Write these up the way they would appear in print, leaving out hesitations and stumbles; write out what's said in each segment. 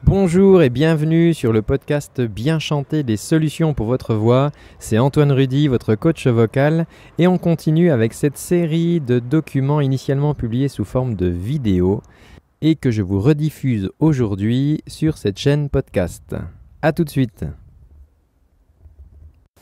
Bonjour et bienvenue sur le podcast Bien chanter des solutions pour votre voix. C'est Antoine Rudy, votre coach vocal, et on continue avec cette série de documents initialement publiés sous forme de vidéo et que je vous rediffuse aujourd'hui sur cette chaîne podcast. A tout de suite.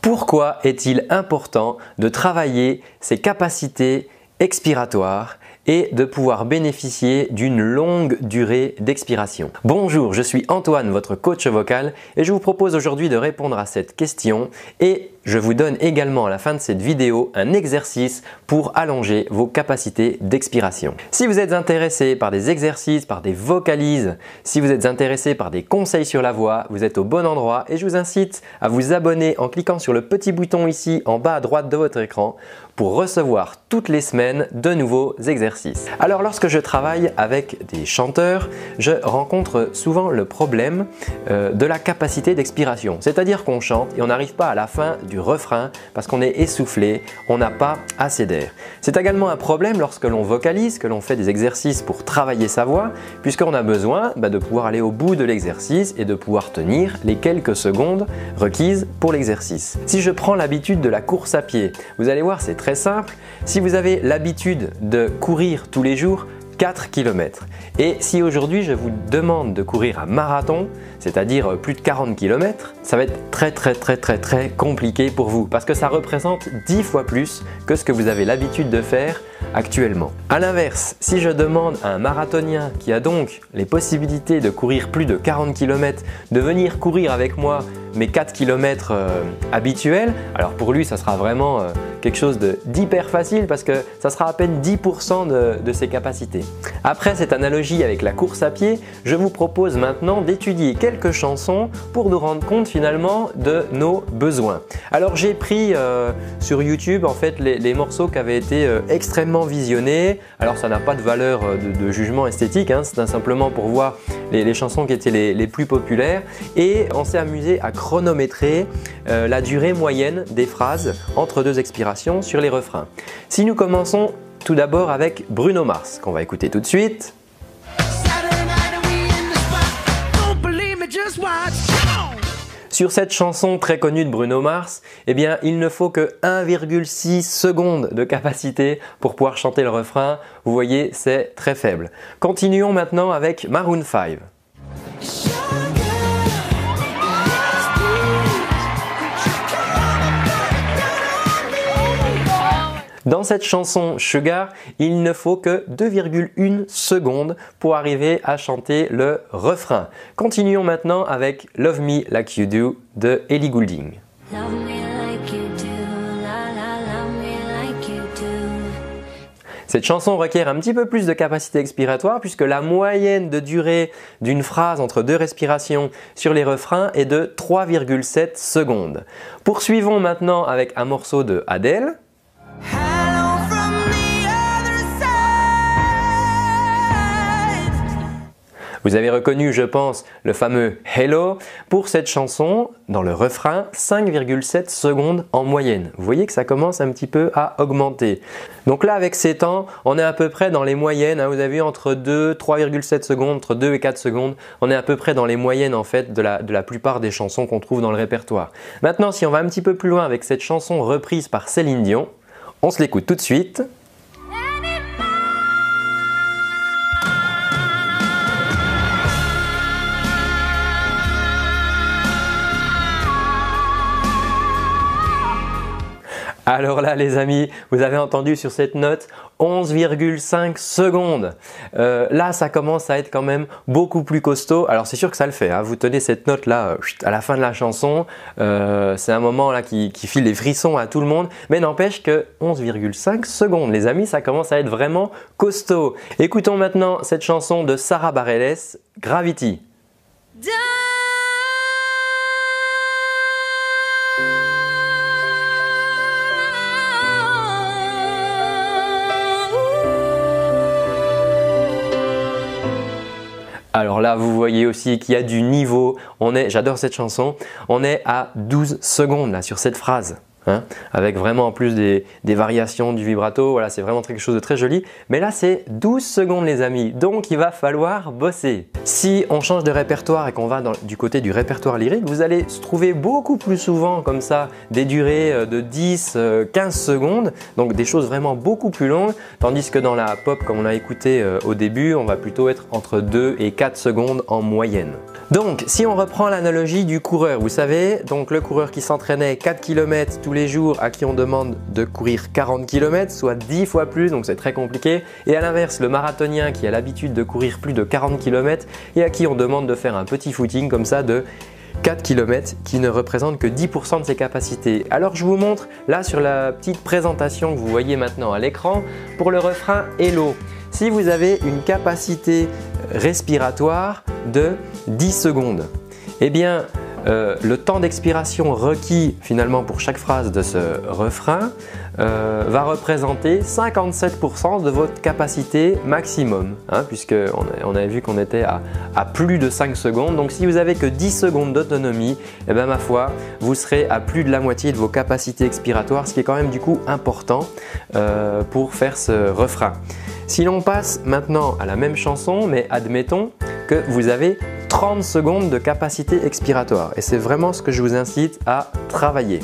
Pourquoi est-il important de travailler ses capacités expiratoires et de pouvoir bénéficier d'une longue durée d'expiration? Bonjour, je suis Antoine, votre coach vocal, et je vous propose aujourd'hui de répondre à cette question, et je vous donne également à la fin de cette vidéo un exercice pour allonger vos capacités d'expiration. Si vous êtes intéressé par des exercices, par des vocalises, si vous êtes intéressé par des conseils sur la voix, vous êtes au bon endroit et je vous incite à vous abonner en cliquant sur le petit bouton ici en bas à droite de votre écran pour recevoir toutes les semaines de nouveaux exercices. Alors lorsque je travaille avec des chanteurs, je rencontre souvent le problème de la capacité d'expiration. C'est-à-dire qu'on chante et on n'arrive pas à la fin du refrain parce qu'on est essoufflé, on n'a pas assez d'air. C'est également un problème lorsque l'on vocalise, que l'on fait des exercices pour travailler sa voix, puisqu'on a besoin de pouvoir aller au bout de l'exercice et de pouvoir tenir les quelques secondes requises pour l'exercice. Si je prends l'habitude de la course à pied, vous allez voir, c'est très simple. Si vous avez l'habitude de courir tous les jours 4 km et si aujourd'hui je vous demande de courir un marathon, c'est-à-dire plus de 40 km, ça va être très compliqué pour vous parce que ça représente 10 fois plus que ce que vous avez l'habitude de faire actuellement. A l'inverse, si je demande à un marathonien qui a donc les possibilités de courir plus de 40 km de venir courir avec moi mes 4 km habituels, alors pour lui ça sera vraiment quelque chose d'hyper facile parce que ça sera à peine 10% de ses capacités. Après cette analogie avec la course à pied, je vous propose maintenant d'étudier quelques chansons pour nous rendre compte finalement de nos besoins. Alors j'ai pris sur YouTube en fait les morceaux qui avaient été extrêmement visionnés. Alors ça n'a pas de valeur de jugement esthétique, hein, c'est simplement pour voir les chansons qui étaient les plus populaires et on s'est amusé à chronométrer la durée moyenne des phrases entre deux expirations sur les refrains. Si nous commençons tout d'abord avec Bruno Mars, qu'on va écouter tout de suite. Sur cette chanson très connue de Bruno Mars, eh bien, il ne faut que 1,6 secondes de capacité pour pouvoir chanter le refrain. Vous voyez, c'est très faible. Continuons maintenant avec Maroon 5. Dans cette chanson Sugar, il ne faut que 2,1 secondes pour arriver à chanter le refrain. Continuons maintenant avec Love Me Like You Do de Ellie Goulding. Cette chanson requiert un petit peu plus de capacité expiratoire puisque la moyenne de durée d'une phrase entre deux respirations sur les refrains est de 3,7 secondes. Poursuivons maintenant avec un morceau de Adele. Vous avez reconnu, je pense, le fameux Hello. Pour cette chanson, dans le refrain, 5,7 secondes en moyenne. Vous voyez que ça commence un petit peu à augmenter. Donc là, avec ces temps, on est à peu près dans les moyennes. Vous avez vu entre 2, 3,7 secondes, entre 2 et 4 secondes. On est à peu près dans les moyennes en fait de la plupart des chansons qu'on trouve dans le répertoire. Maintenant, si on va un petit peu plus loin avec cette chanson reprise par Céline Dion, on se l'écoute tout de suite. Alors là les amis, vous avez entendu sur cette note 11,5 secondes. Là ça commence à être quand même beaucoup plus costaud. Alors c'est sûr que ça le fait, hein. Vous tenez cette note là à la fin de la chanson, c'est un moment là qui file les frissons à tout le monde. Mais n'empêche que 11,5 secondes les amis, ça commence à être vraiment costaud. Écoutons maintenant cette chanson de Sara Bareilles, Gravity. Alors là, vous voyez aussi qu'il y a du niveau. J'adore cette chanson. On est à 12 secondes là sur cette phrase. hein, avec vraiment en plus des variations du vibrato. Voilà, c'est vraiment quelque chose de très joli. Mais là, c'est 12 secondes les amis, donc il va falloir bosser. Si on change de répertoire et qu'on va du côté du répertoire lyrique, vous allez se trouver beaucoup plus souvent comme ça des durées de 10, 15 secondes, donc des choses vraiment beaucoup plus longues, tandis que dans la pop, comme on a écouté au début, on va plutôt être entre 2 et 4 secondes en moyenne. Donc, si on reprend l'analogie du coureur, vous savez, donc le coureur qui s'entraînait 4 km tous les jours, à qui on demande de courir 40 km, soit 10 fois plus, donc c'est très compliqué. Et à l'inverse, le marathonien qui a l'habitude de courir plus de 40 km et à qui on demande de faire un petit footing comme ça de 4 km qui ne représente que 10% de ses capacités. Alors je vous montre là sur la petite présentation que vous voyez maintenant à l'écran pour le refrain Hello. Si vous avez une capacité respiratoire de 10 secondes, eh bien le temps d'expiration requis finalement pour chaque phrase de ce refrain va représenter 57% de votre capacité maximum, hein, puisqu'on avait vu qu'on était à plus de 5 secondes. Donc si vous n'avez que 10 secondes d'autonomie, eh bien, ma foi, vous serez à plus de la moitié de vos capacités expiratoires, ce qui est quand même du coup important pour faire ce refrain. Si l'on passe maintenant à la même chanson, mais admettons que vous avez 30 secondes de capacité expiratoire et c'est vraiment ce que je vous incite à travailler.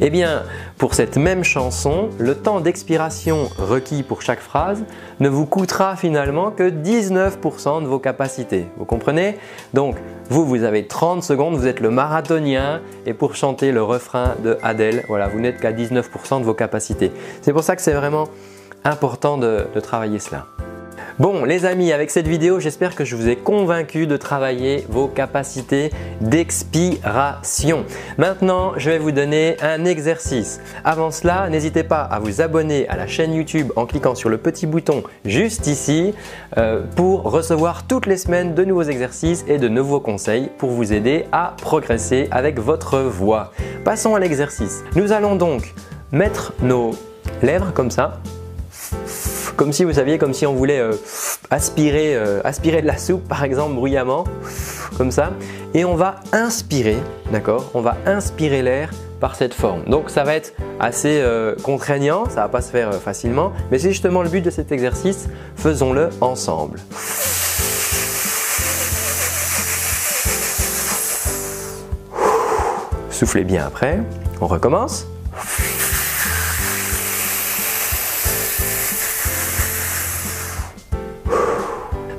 Eh bien, pour cette même chanson, le temps d'expiration requis pour chaque phrase ne vous coûtera finalement que 19% de vos capacités. Vous comprenez? Donc, vous avez 30 secondes, vous êtes le marathonien et pour chanter le refrain de Adèle, voilà, vous n'êtes qu'à 19% de vos capacités. C'est pour ça que c'est vraiment important de travailler cela. Bon les amis, avec cette vidéo, j'espère que je vous ai convaincu de travailler vos capacités d'expiration. Maintenant, je vais vous donner un exercice. Avant cela, n'hésitez pas à vous abonner à la chaîne YouTube en cliquant sur le petit bouton juste ici pour recevoir toutes les semaines de nouveaux exercices et de nouveaux conseils pour vous aider à progresser avec votre voix. Passons à l'exercice. Nous allons donc mettre nos lèvres comme ça. Comme si vous saviez, comme si on voulait aspirer de la soupe par exemple bruyamment, comme ça. Et on va inspirer, d'accord? On va inspirer l'air par cette forme. Donc ça va être assez contraignant, ça va pas se faire facilement, mais c'est justement le but de cet exercice, faisons-le ensemble. Soufflez bien après, on recommence.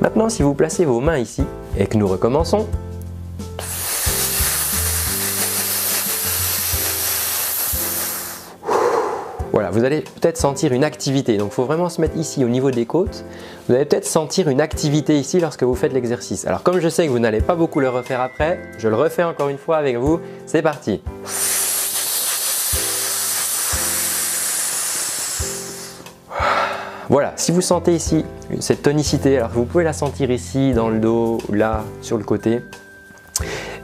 Maintenant, si vous placez vos mains ici et que nous recommençons, voilà, vous allez peut-être sentir une activité. Donc, il faut vraiment se mettre ici au niveau des côtes. Vous allez peut-être sentir une activité ici lorsque vous faites l'exercice. Alors, comme je sais que vous n'allez pas beaucoup le refaire après, je le refais encore une fois avec vous. C'est parti! Voilà, si vous sentez ici cette tonicité, alors vous pouvez la sentir ici dans le dos, là, sur le côté,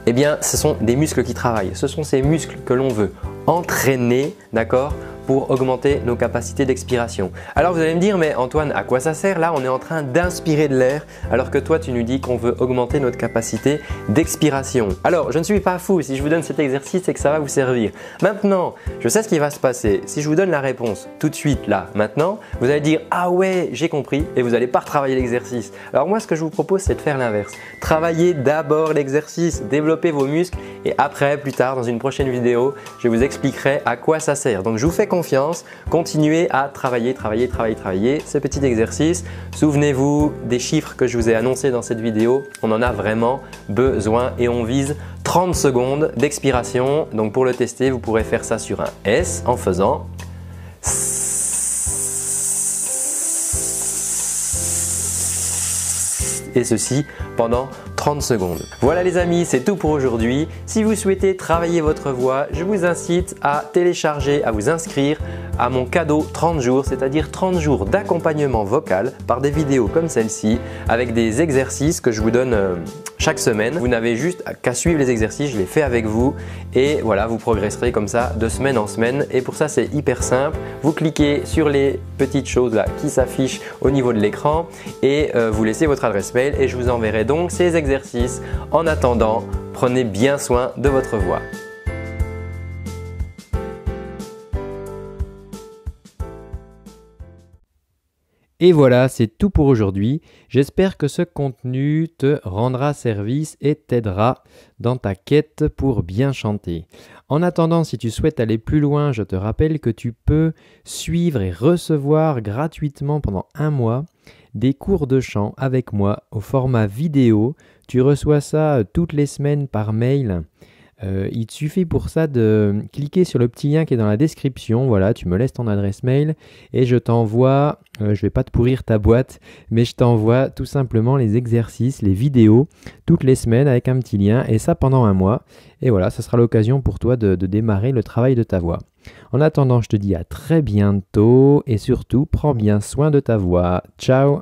eh bien ce sont des muscles qui travaillent. Ce sont ces muscles que l'on veut entraîner, d'accord, pour augmenter nos capacités d'expiration. Alors vous allez me dire, mais Antoine, à quoi ça sert? Là, on est en train d'inspirer de l'air, alors que toi, tu nous dis qu'on veut augmenter notre capacité d'expiration. Alors, je ne suis pas fou. Si je vous donne cet exercice, c'est que ça va vous servir. Maintenant, je sais ce qui va se passer. Si je vous donne la réponse tout de suite, là, maintenant, vous allez dire, ah ouais, j'ai compris, et vous n'allez pas retravailler l'exercice. Alors moi, ce que je vous propose, c'est de faire l'inverse. Travaillez d'abord l'exercice, développez vos muscles, et après, plus tard, dans une prochaine vidéo, je vous expliquerai à quoi ça sert. Donc, je vous fais confiance, continuez à travailler ce petit exercice. Souvenez-vous des chiffres que je vous ai annoncés dans cette vidéo, on en a vraiment besoin et on vise 30 secondes d'expiration. Donc pour le tester, vous pourrez faire ça sur un S en faisant et ceci pendant 30 secondes. Voilà les amis, c'est tout pour aujourd'hui. Si vous souhaitez travailler votre voix, je vous incite à télécharger, à vous inscrire à mon cadeau 30 jours, c'est-à-dire 30 jours d'accompagnement vocal par des vidéos comme celle-ci avec des exercices que je vous donne chaque semaine. Vous n'avez juste qu'à suivre les exercices, je les fais avec vous et voilà, vous progresserez comme ça de semaine en semaine. Et pour ça, c'est hyper simple. Vous cliquez sur les petites choses là qui s'affichent au niveau de l'écran et vous laissez votre adresse mail et je vous enverrai donc ces exercices. En attendant, prenez bien soin de votre voix. Et voilà, c'est tout pour aujourd'hui. J'espère que ce contenu te rendra service et t'aidera dans ta quête pour bien chanter. En attendant, si tu souhaites aller plus loin, je te rappelle que tu peux suivre et recevoir gratuitement pendant 1 mois des cours de chant avec moi au format vidéo. Tu reçois ça toutes les semaines par mail. Il te suffit pour ça de cliquer sur le petit lien qui est dans la description. Voilà, tu me laisses ton adresse mail et je t'envoie, je vais pas te pourrir ta boîte, mais je t'envoie tout simplement les exercices, les vidéos toutes les semaines avec un petit lien et ça pendant 1 mois. Et voilà, ça sera l'occasion pour toi de démarrer le travail de ta voix. En attendant, je te dis à très bientôt et surtout, prends bien soin de ta voix. Ciao!